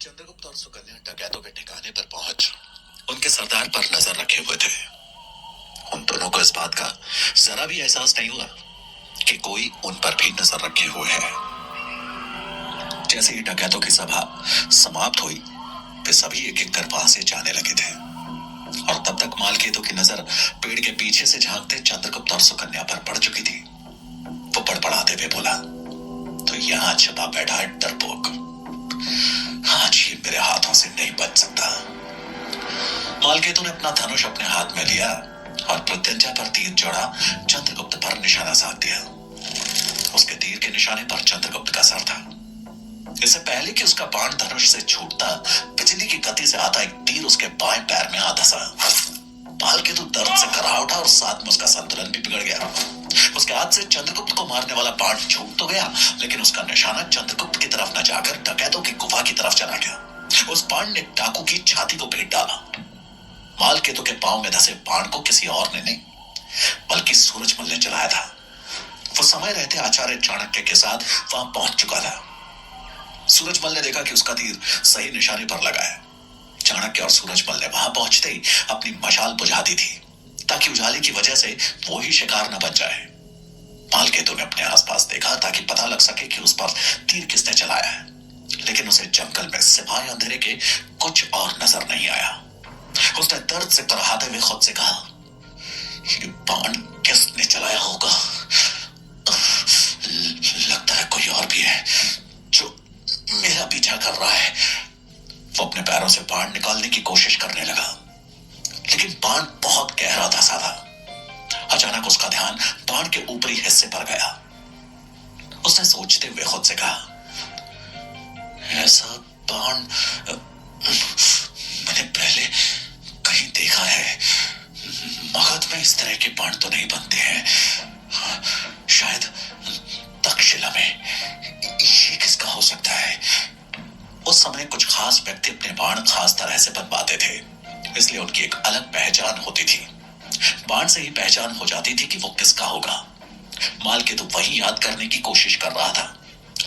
चंद्रगुप्त और सुकन्या डकैतों के ठिकाने पर पहुंच उनके सरदार पर नजर रखे हुए थे। उन दोनों को इस बात का जरा भी एहसास नहीं हुआ कि कोई उन पर भी नजर रखे हुए है। जैसे ही डकैतों की सभा समाप्त हुई, वे सभी एक एक कर वहां से जाने लगे थे और तब तक मालकेतु की नजर पेड़ के पीछे से झांकते चंद्रगुप्त और सुकन्या पर पड़ चुकी थी। वो बड़बड़ाते हुए बोला, तो यहां छुपा बैठा है डरपोक, आज ये मेरे हाथों से नहीं बच सकता। मालकेतु ने अपना धनुष अपने हाथ में लिया और प्रत्यंचा पर तीर चढ़ा चंद्रगुप्त पर निशाना साध दिया। उसके तीर के निशाने पर चंद्रगुप्त का सर था। इससे पहले कि उसका बाण धनुष से छूटता, बिजली की गति से आता एक तीर उसके बाएं पैर में आ धंसा। मालकेतु दर्द से कराह उठा और साथ में उसका संतुलन भी बिगड़ गया। उसके हाथ से चंद्रगुप्त को मारने वाला बाण छूट तो गया, लेकिन उसका निशाना चंद्रगुप्त की तरफ न जाकर डकैतों की गुफा की तरफ चला गया। उस बाण ने डाकू की छाती को भेद डाला। मालकेतु के पांव में धंसे बाण को किसी और ने नहीं, बल्कि सूरजमल ने चलाया था। वो समय रहते आचार्य चाणक्य के साथ वहां पहुंच चुका था। सूरजमल ने देखा कि उसका तीर सही निशाने पर लगा है। चाणक्य और सूरजमल ने वहां पहुंचते ही अपनी मशाल बुझा दी थी, ताकि उजाले की वजह से वो ही शिकार न बन जाए। मालकेतु ने अपने आसपास देखा ताकि पता लग सके कि उस पर तीर किसने चलाया है, लेकिन उसे जंगल में सिवाय अंधेरे के कुछ और नजर नहीं आया। उसने दर्द से कराहते हुए खुद से कहा, ये बाण किसने चलाया होगा? लगता है कोई और भी है जो मेरा पीछा कर रहा है। वो अपने पैरों से बाण निकालने की कोशिश करने लगा, लेकिन बाण बहुत गहरा धंसा था। अचानक उसका ध्यान बाण के ऊपरी हिस्से पर गया। उसने सोचते हुए खुद से कहा, ऐसा बाण मैंने पहले कहीं देखा है। मगध में इस तरह के बाण तो नहीं बनते हैं, शायद तक्षशिला में। ये किसका हो सकता है? उस समय कुछ खास व्यक्ति अपने बाण खास तरह से बनवाते थे, इसलिए उनकी एक अलग पहचान होती थी। बाण से ही पहचान हो जाती थी कि वो किसका होगा। मालकेतु वही याद करने की कोशिश कर रहा था,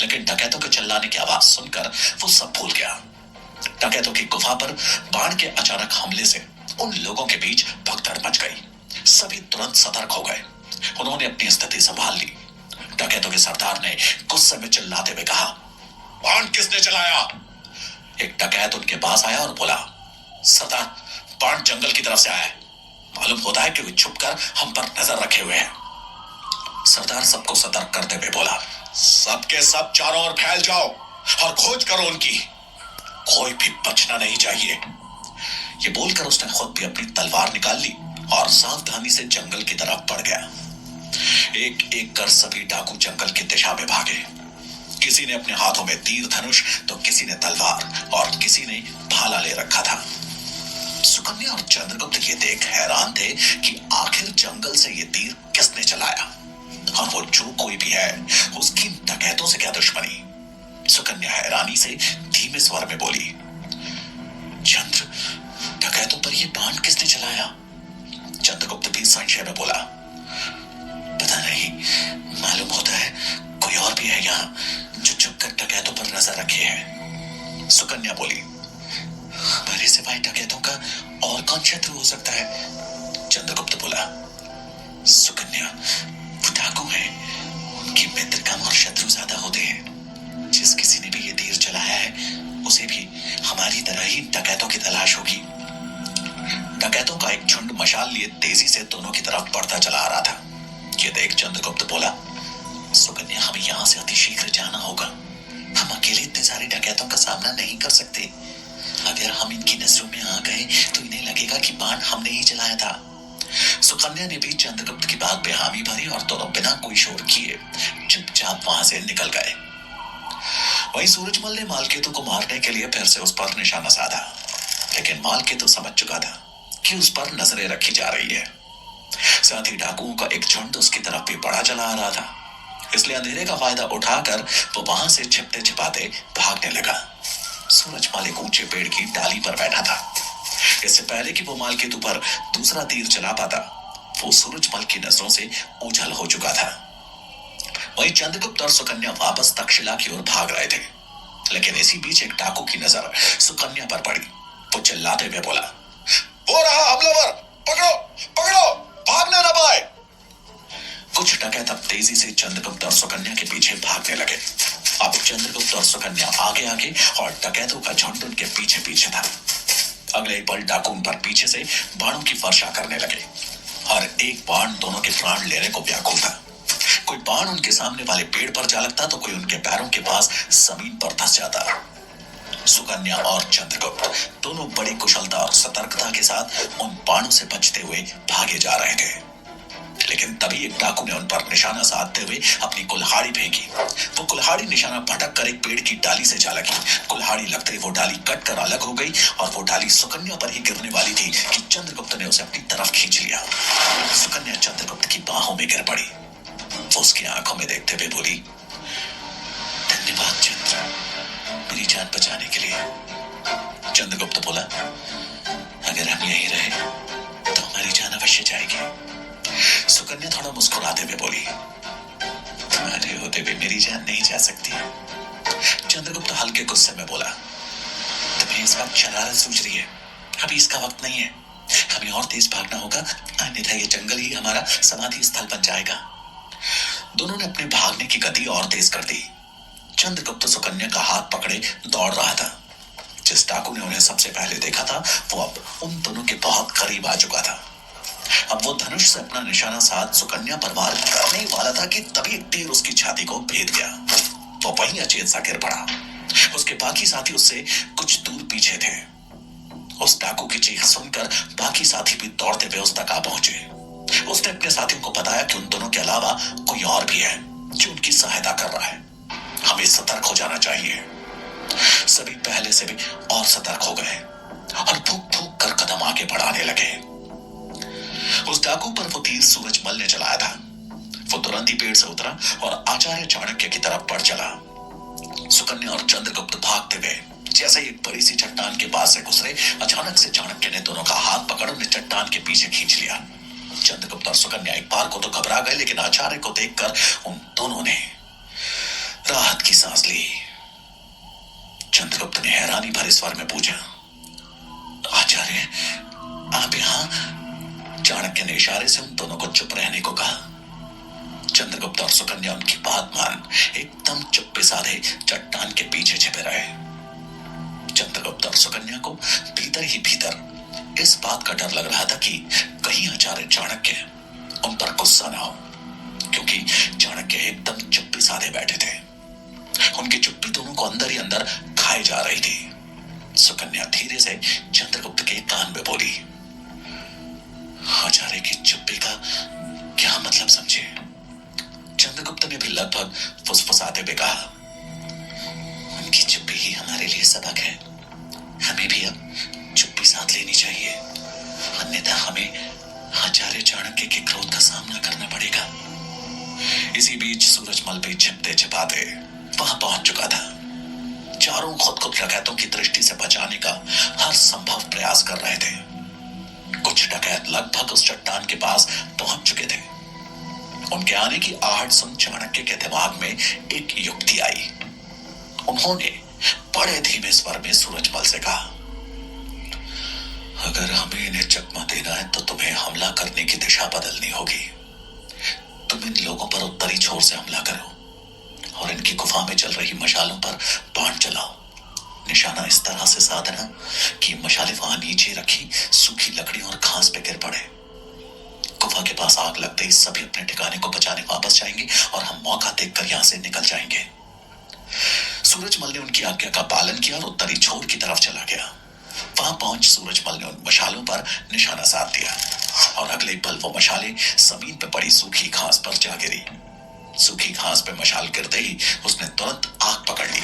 लेकिन डकैतों के चिल्लाने की आवाज सुनकर वो सब भूल गया। डकैतों की गुफा पर बाण के अचानक हमले से उन लोगों के बीच भगदड़ मच गई। सभी तुरंत सतर्क हो गए। उन्होंने अपनी स्थिति संभाल ली। डकैतों के सरदार ने गुस्से में चिल्लाते हुए कहा, बाण किसने चलाया? एक डकैत उनके पास आया और बोला, सरदार, बाण जंगल की तरफ से आया है। मालूम होता है कि वे छुपकर हम पर नजर रखे हुए हैं। सरदार सबको सतर्क करते हुए बोला, सबके सब चारों ओर फैल जाओ और खोज करो उनकी। कोई भी बचना नहीं चाहिए। ये बोलकर उसने खुद भी अपनी तलवार निकाल ली और सावधानी से जंगल की तरफ बढ़ गया। एक एक कर सभी डाकू जंगल की दिशा में भागे। किसी ने अपने हाथों में तीर धनुष, तो किसी ने तलवार और किसी ने भाला ले रखा था। सुकन्या और चंद्रगुप्त ये देख हैरान थे कि आखिर जंगल से ये तीर किसने चलाया, और वो जो कोई भी है उसकी डकैतों से क्या दुश्मनी। सुकन्या हैरानी से धीमे स्वर में बोली, चंद्र, डकैतों पर ये बाण किसने चलाया? चंद्रगुप्त भी संशय में बोला, पता नहीं, मालूम होता है कोई और भी है यहाँ जो छुपकर डकैतों पर नजर रखे है। सुकन्या बोली, हमारे सिवाय डकैतों का और कौन शत्रु हो सकता है? चंद्रगुप्त बोला, सुकन्या, वो डाकू है, उनके मित्र कम और शत्रु ज्यादा होते हैं। जिस किसी ने भी ये तीर चलाया है उसे भी हमारी तरह ही डकैतों की तलाश होगी। डकैतों का एक झुंड मशाल लिए तेजी से दोनों की तरफ बढ़ता चला आ रहा था। ये देख चंद्रगुप्त बोला, सुकन्या, हमें यहाँ से अतिशीघ्र जाना होगा। हम अकेले इतने सारे डकैतों का सामना नहीं कर सकते। अगर हम इनकी नजरों में आ गए तो इन्हें लगेगा कि बाण हमने ही चलाया था। सुकन्या ने भी चंद्रगुप्त की बात पे हामी भरी और दोनों बिना कोई शोर किए चुपचाप वहां से निकल गए। वहीं सूरजमल ने मालकेतु को मारने के लिए फिर से उस पर निशाना साधा, लेकिन मालकेतु समझ चुका था कि उस पर नजरें रखी जा रही है। साथ ही डाकुओं का एक झुंड उसकी तरफ भी बढ़ा चला आ रहा था, इसलिए अंधेरे का फायदा उठाकर वो वहां से छिपते छिपाते भागने लगा। सूरजमल एक ऊंचे पेड़ की डाली पर बैठा था। इससे पहले कि वो मालकेतु पर दूसरा तीर चला पाता, वो सूरजमल की नजरों से ओझल हो चुका था। वहीं चंद्रगुप्त और सुकन्या वापस तक्षशिला की ओर भाग रहे थे। लेकिन इसी बीच एक डाकू की नजर सुकन्या पर पड़ी। वो चिल्लाते हुए बोला, वो रहा हमलावर, पकड़ो पकड़ो, भागने न पाए। कुछ डकैत अब तेजी से चंद्रगुप्त और सुकन्या के पीछे भागने लगे। अब चंद्रगुप्त और सुकन्या आगे आगे और डकैतों का झुंड उनके पीछे पीछे था। अगले ही पल डाकू उन पर पीछे से बाणों की वर्षा करने लगे। हर एक बाण दोनों के प्राण लेने को व्याकुल था। कोई बाण उनके सामने वाले पेड़ पर जा लगता तो कोई उनके पैरों के पास जमीन पर धंस जाता। सुकन्या और चंद्रगुप्त दोनों बड़ी कुशलता और सतर्कता के साथ उन बाणों से बचते हुए भागे जा रहे थे। लेकिन तभी एक डाकू ने उन पर निशाना साधते हुए अपनी कुल्हाड़ी फेंकी। वो कुल्हाड़ी निशाना भटक कर एक पेड़ की डाली से जा लगी। कुल्हाड़ी लगते ही वो डाली कट कर अलग हो गई और वो डाली सुकन्या पर ही गिरने वाली थी कि चंद्रगुप्त ने उसे अपनी तरफ खींच लिया। सुकन्या चंद्रगुप्त की बाहों में गिर पड़ी। वो उसकी आंखों में देखते हुए बोली, धन्यवाद चंद्र, मेरी जान बचाने के लिए। चंद्रगुप्त बोला, अगर हम यहीं रहे तो हमारी जान अवश्य जाएगी। सुकन्या थोड़ा मुस्कुराते हुए बोली, तुम्हारे होते हुए मेरी जान नहीं जा सकती। चंद्रगुप्त हल्के गुस्से में बोला, तुम्हें इस वक्त शरारत सूझ रही है, अभी इसका वक्त नहीं है। हमें और तेज भागना होगा, अन्यथा ये जंगल ही हमारा समाधि स्थल बन जाएगा। दोनों ने अपने भागने की गति और तेज कर दी। चंद्रगुप्त सुकन्या का हाथ पकड़े दौड़ रहा था। जिस डाकू ने उन्हें सबसे पहले देखा था वो अब उन दोनों के बहुत करीब आ चुका था। अब वो धनुष से अपना निशाना साध सुकन्या पर वार करने वाला था कि तभी एक तीर उसकी छाती को भेद गया। वो वहीं अचेत सा गिर पड़ा। उसके बाकी साथी उससे कुछ दूर पीछे थे। उस डाकू की चीख सुनकर बाकी साथी भी दौड़ते हुए उस तक आ पहुंचे। उसने अपने साथियों को बताया कि उन दोनों के अलावा कोई और भी है जो उनकी सहायता कर रहा है। हमें सतर्क हो जाना चाहिए। सभी पहले से भी और सतर्क हो गए और फूक फूक कर कदम आगे बढ़ाने लगे। उस डाकू पर वो तीर सूरजमल ने चलाया था। वो तुरंत ही पेड़ से उतरा और आचार्य चाणक्य की तरफ बढ़ चला। सुकन्या और चंद्रगुप्त भागते हुए जैसे एक बड़ी सी चट्टान के पास से गुजरे, अचानक से चाणक्य ने दोनों का हाथ पकड़ उन्हें चट्टान के पीछे खींच लिया। चंद्रगुप्त और सुकन्या एक बार को तो घबरा गए, लेकिन आचार्य को देखकर उन दोनों ने राहत की सांस ली। चंद्रगुप्त ने हैरानी भरे स्वर में पूछा, आचार्य आप यहां? चाणक्य ने इशारे से उन दोनों को चुप रहने को कहा। चंद्रगुप्त और सुकन्या उनकी बात मान एकदम चुप्पे साधे चट्टान के पीछे छिपे रहे। चंद्रगुप्त और सुकन्या को भीतर ही भीतर इस बात का डर लग रहा था कि कहीं आचार्य चाणक्य उन पर गुस्सा ना हो, क्योंकि चाणक्य एकदम चुप्पी साधे बैठे थे। उनकी चुप्पी दोनों को अंदर ही अंदर खाई जा रही थी। सुकन्या धीरे से चंद्रगुप्त के कान में बोली, आचार्य की चुप्पी का क्या मतलब समझे? चंद्रगुप्त ने भी लगभग फुसफुसाते हुए कहा, उनकी चुप्पी ही हमारे लिए सबक है। हमें भी अब चुप्पी साथ लेनी चाहिए, अन्यथा हमें आचार्य चाणक्य के क्रोध का सामना करना पड़ेगा। इसी बीच सूरजमल भी छिपते छिपाते वहां पहुंच चुका था। चारों खुद डकैतों की दृष्टि से बचाने का हर संभव प्रयास कर रहे थे। कुछ डकैत लगभग उस चट्टान के पास पहुंच चुके थे। उनके आने की आहट सुन चाणक्य के दिमाग में एक युक्ति आई। उन्होंने बड़े धीमे स्वर में सूरजमल से कहा, अगर हमें इन्हें चकमा देना है तो तुम्हें हमला करने की दिशा बदलनी होगी। तुम इन लोगों पर उत्तरी छोर से हमला करो और इनकी गुफा में चल रही मशालों पर बाण चलाओ। निशाना इस तरह से साधना कि मशाले वहां नीचे रखी सूखी लकड़ी और घास पे गिर पड़े। गुफा के पास आग लगते ही सभी अपने ठिकाने को बचाने वापस जाएंगे और हम मौका देखकर यहां से निकल जाएंगे। सूरजमल ने उनकी आज्ञा का पालन किया और उत्तरी छोर की तरफ चला गया। वहां पहुंच सूरजमल ने उन मशालों पर निशाना साध दिया और अगले पल वो मशालें जमीन पे पड़ी सूखी घास पर जा गिरी। सूखी घास पे मशाल गिरते ही उसने तुरंत आग पकड़ ली।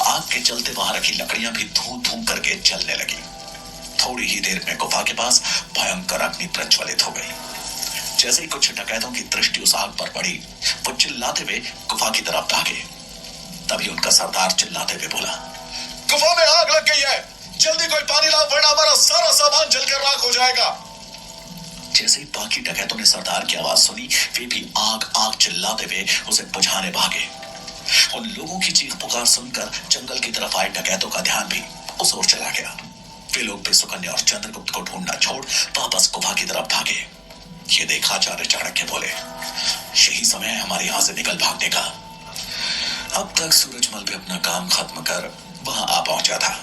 आग के चलते वहां रखी लकड़ियां भी धू धू करके जलने लगी। थोड़ी ही देर में गुफा के पास भयंकर अग्नि प्रज्वलित हो गई। जैसे ही कुछ डकैतों की दृष्टि उस आग पर पड़ी, वो चिल्लाते हुए गुफा की तरफ भागे। तभी उनका सरदार चिल्लाते हुए बोला, गुफा में आग लग गई है, जल्दी कोई पानी लाओ वरना हमारा सारा सामान जलकर राख हो जाएगा। जैसे ही बाकी डकैतों ने सरदार की आवाज सुनी, वे भी आग आग चिल्लाते हुए उसे बुझाने भागे। उन लोगों की चीख पुकार सुनकर जंगल की तरफ आए डकैतों का ध्यान भी उस ओर चला गया। वे लोग भी सुकन्या और चंद्रगुप्त को ढूंढना छोड़ वापस गुफा की तरफ भागे। ये देखा आचार्य चाणक्य बोले, यही समय है हमारे यहां से निकल भागने का। अब तक सूरजमल भी अपना काम खत्म कर वहां आ पहुंचा था।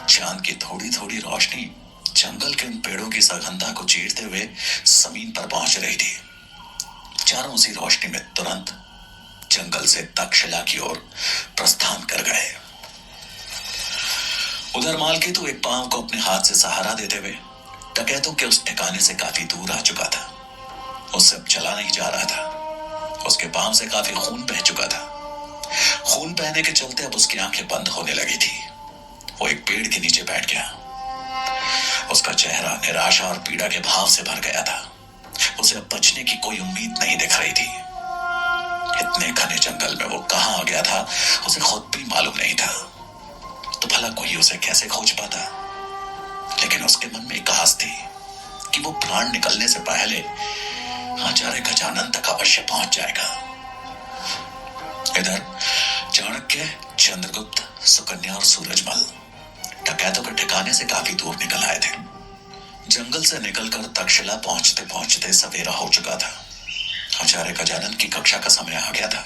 चांद की थोड़ी थोड़ी रोशनी जंगल के उन पेड़ों की सघनता को चीरते हुए जमीन पर पहुंच रही थी। चारों उसी रोशनी में तुरंत जंगल से तक्षशिला की ओर प्रस्थान कर गए। उधर मालकेतु एक पांव को अपने हाथ से सहारा देते हुए डकैतों के उस ठिकाने से काफी दूर आ चुका था। उससे अब चला नहीं जा रहा था। उसके पांव से काफी खून बह चुका था। खून बहने के चलते अब उसकी आंखें बंद होने लगी थी। वो एक पेड़ के नीचे बैठ गया। उसका चेहरा निराशा और पीड़ा के भाव से भर गया था। उसे अब बचने की कोई उम्मीद नहीं दिख रही थी। इतने घने जंगल में वो कहां आ गया था उसे खुद भी मालूम नहीं था। तो भला कोई उसे कैसे खोज पाता। लेकिन उसके मन में एक आस थी कि वो प्राण निकलने से पहले आचार्य गजानन तक अवश्य पहुंच जाएगा। इधर चाणक्य, चंद्रगुप्त, सुकन्या और सूरजमल डकैतों के ठिकाने से काफी दूर निकल आए थे। जंगल से निकलकर तक्षशिला पहुंचते पहुंचते सवेरा हो चुका था। आचार्य गजानन की कक्षा का समय आ गया था।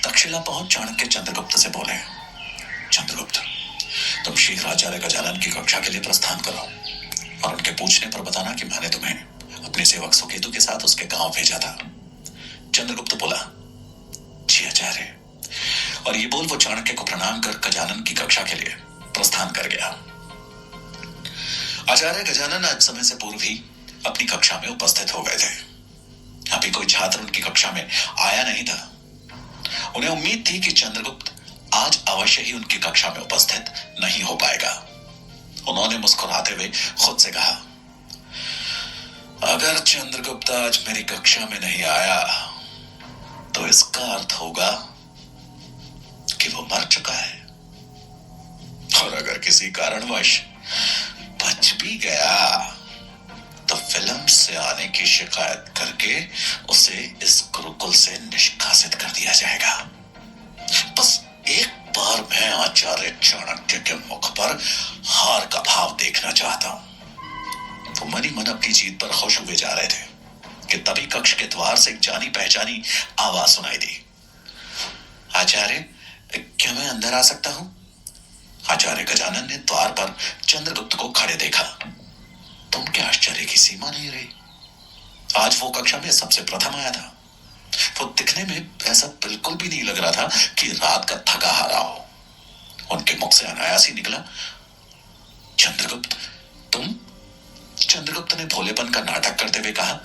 तक्षशिला पहुंच चाणक्य चंद्रगुप्त से बोले, चंद्रगुप्त, तुम शीघ्र आचार्य गजानन की कक्षा के लिए प्रस्थान करो और उनके पूछने पर बताना कि मैंने तुम्हें अपने सेवक सुकेतु के साथ उसके गांव भेजा था। चंद्रगुप्त बोला, जी आचार्य। और ये बोल वो चाणक्य को प्रणाम कर गजानन की कक्षा के लिए प्रस्थान कर गया। आचार्य गजानन आज समय से पूर्व ही अपनी कक्षा में उपस्थित हो गए थे। अभी कोई छात्र उनकी कक्षा में आया नहीं था। उन्हें उम्मीद थी कि चंद्रगुप्त आज अवश्य ही उनकी कक्षा में उपस्थित नहीं हो पाएगा। उन्होंने मुस्कुराते हुए खुद से कहा, अगर चंद्रगुप्त आज मेरी कक्षा में नहीं आया तो इसका अर्थ होगा कि वो मर चुका है। और अगर किसी कारणवश बच भी गया तो फिल्म से आने की शिकायत करके उसे इस गुरुकुल से निष्कासित कर दिया जाएगा। बस एक बार मैं आचार्य चाणक्य के मुख पर हार का भाव देखना चाहता हूं। तो मन ही मन अपनी जीत पर खुश हुए जा रहे थे कि तभी कक्ष के द्वार से एक जानी पहचानी आवाज सुनाई दी, आचार्य, क्या मैं अंदर आ सकता हूं? आचार्य गजानन ने द्वार पर चंद्रगुप्त को खड़े देखा तो उनके आश्चर्य की सीमा नहीं रही। आज वो कक्षा में सबसे प्रथम आया था। वो दिखने में ऐसा बिल्कुल भी नहीं लग रहा था कि रात का थका हारा हो। उनके मुख से अनायास ही निकला, चंद्रगुप्त, तुम? चंद्रगुप्त ने भोलेपन का नाटक करते हुए कहा,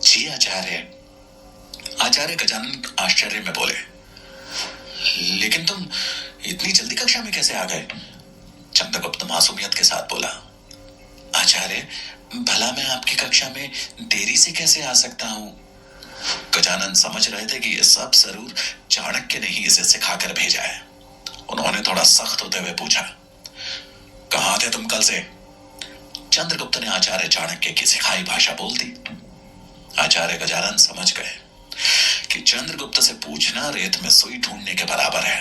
जी आचार्य। आचार्य गजानन आश्चर्य में बोले, लेकिन तुम इतनी जल्दी कक्षा में कैसे आ गए? चंद्रगुप्त मासूमियत के साथ बोला, आचार्य, भला मैं आपकी कक्षा में देरी से कैसे आ सकता हूं? गजानन समझ रहे थे कि यह सब जरूर चाणक्य ने ही इसे सिखाकर भेजा है। उन्होंने थोड़ा सख्त होते हुए पूछा, कहां थे तुम कल से? चंद्रगुप्त ने आचार्य चाणक्य की सिखाई भाषा बोल दी। आचार्य गजानन समझ गए कि चंद्रगुप्त से पूछना रेत में सुई ढूंढने के बराबर है।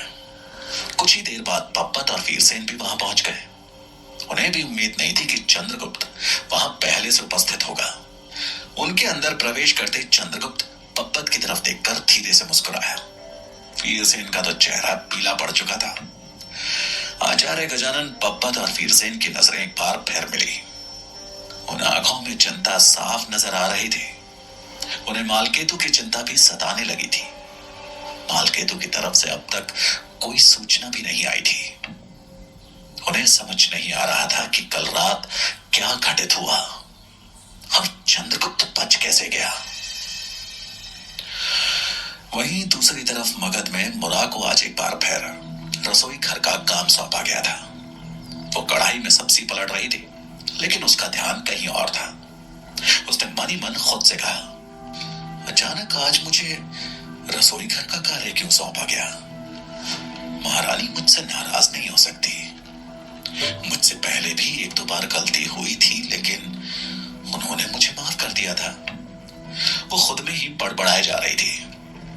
कुछ ही देर बाद पप्पत और वीरसेन भी वहां पहुंच गए। उन्हें भी उम्मीद नहीं थी कि चंद्रगुप्त वहां पहले से उपस्थित होगा। उनके अंदर प्रवेश करते चंद्रगुप्त पप्पत की तरफ देखकर धीरे से मुस्कुराया। वीरसेन का तो चेहरा पीला पड़ चुका था। आचार्य गजानन, पप्पत और वीरसेन की नजरें एक बार फिर मिली। उन आंखों में चिंता साफ नजर आ रही थी। उन्हें मालकेतु की चिंता भी सताने लगी थी। मालकेतु की तरफ से अब तक कोई सूचना भी नहीं आई थी। उन्हें समझ नहीं आ रहा था कि कल रात क्या घटित हुआ और चंद्रगुप्त बच कैसे गया। वहीं दूसरी तरफ मगध में मुरा को आज एक बार फिर रसोई घर का काम सौंपा गया था। वो कढ़ाई में सब्जी पलट रही थी, लेकिन उसका ध्यान कहीं और था। उसने मन ही मन खुद से कहा, अचानक आज मुझे रसोई घर का कार्य क्यों सौंपा गया? महारानी मुझसे नाराज नहीं हो सकती। मुझसे पहले भी एक दो बार गलती हुई थी, लेकिन उन्होंने मुझे माफ कर दिया था। वो खुद में ही बड़बड़ाए जा रही थी,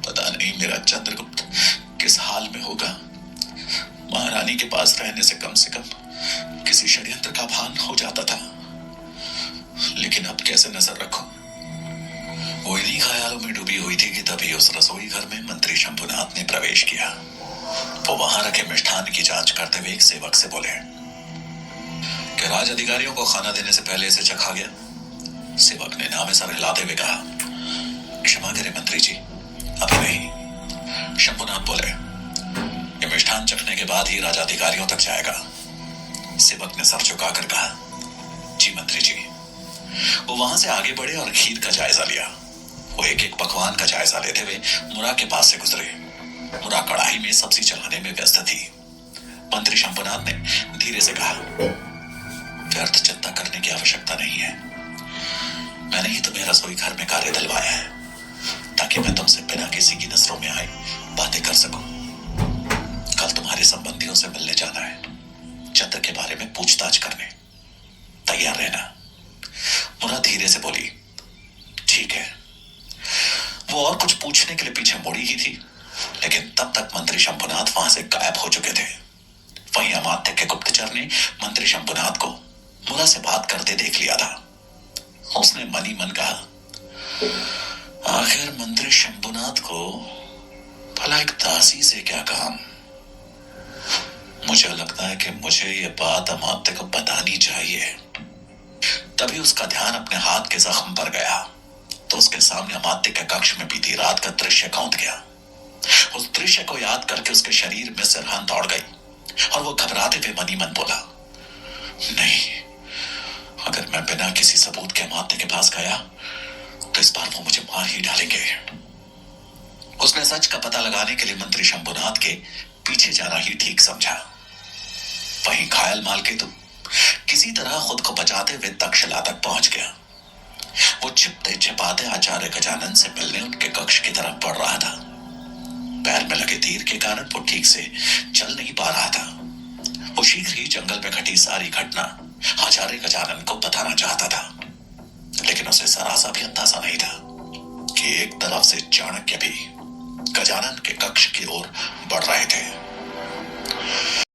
पता नहीं मेरा चंद्रगुप्त होगा। महारानी के पास रहने से कम किसी षड्यंत्र का भान हो जाता था। लेकिन अब कैसे नजर रखूं? वो इन्हीं ख्यालों में डूबी हुई थी कि तभी उस रसोई घर में मंत्री शंभुनाथ ने प्रवेश किया। वो वहां रखे मिष्ठान की जांच करते हुए एक सेवक से बोले कि राज अधिकारियों को खाना देने से पहले इसे चखा गया। सेवक ने नामे सर हिलाते हुए कहा, क्षमा करें मंत्री जी, अभी नहीं। शंभुनाथ बोले, ये मिष्ठान चखने के बाद ही राजा अधिकारियों तक जाएगा। सेवक ने सर झुकाकर कहा, जी मंत्री जी। वो वहां से आगे बढ़े और खीर का जायजा लिया। वो एक एक पकवान का जायजा लेते हुए मुरा के पास से गुजरे। मुरा कढ़ाई में सब्जी चढ़ाने में व्यस्त थी। मंत्री शंभुनाथ ने धीरे से कहा, व्यर्थ चिंता करने की आवश्यकता नहीं है। मैंने ही तुम्हें रसोई घर में कार्य दिलवाया है ताकि मैं तुमसे बिना किसी की नजरों में आए बातें कर सकूं। कल तुम्हारे संबंधियों से मिलने जाना है, चंद्र के बारे में पूछताछ करने। तैयार रहना। मुरा धीरे से बोली, ठीक है। वो और कुछ पूछने के लिए पीछे मुड़ी ही थी, लेकिन तब तक मंत्री शंभुनाथ वहां से गायब हो चुके थे। वहीं अमात्य के गुप्तचर ने मंत्री शंभुनाथ को मुरा से बात करते देख लिया था। उसने मन ही मन कहा, आखिर मंत्री शंभुनाथ को भला एक दासी से क्या काम? मुझे लगता है कि मुझे ये बात अमात्य को बतानी चाहिए। तभी उसका ध्यान अपने हाथ के जख्म पर गया तो उसके सामने अमात्य के कक्ष में बीती रात का दृश्य कौंध गया। उस दृश्य को याद करके उसके शरीर में सिरहान दौड़ गई और वो घबराते हुए मन ही मन बोला, नहीं, अगर मैं बिना किसी सबूत के अमात्य के पास गया तो इस बार वो मुझे मार ही डालेंगे। उसने सच का पता लगाने के लिए मंत्री शंभुनाथ के पीछे जाना ही ठीक समझा। वहीं घायल मालकेतु किसी तरह खुद को बचाते हुए तक्षशिला तक पहुंच गया। वो छिपते छिपाते आचार्य गजानन से मिलने उनके कक्ष की तरफ बढ़ रहा था। पैर में लगे तीर के कारण वो ठीक से चल नहीं पा रहा था। वो शीघ्र ही जंगल में घटी सारी घटना आचार्य गजानन को बताना चाहता था, लेकिन उसे जरा सा भी अंदाजा नहीं था कि एक तरफ से चाणक्य भी गजानन के कक्ष की ओर बढ़ रहे थे।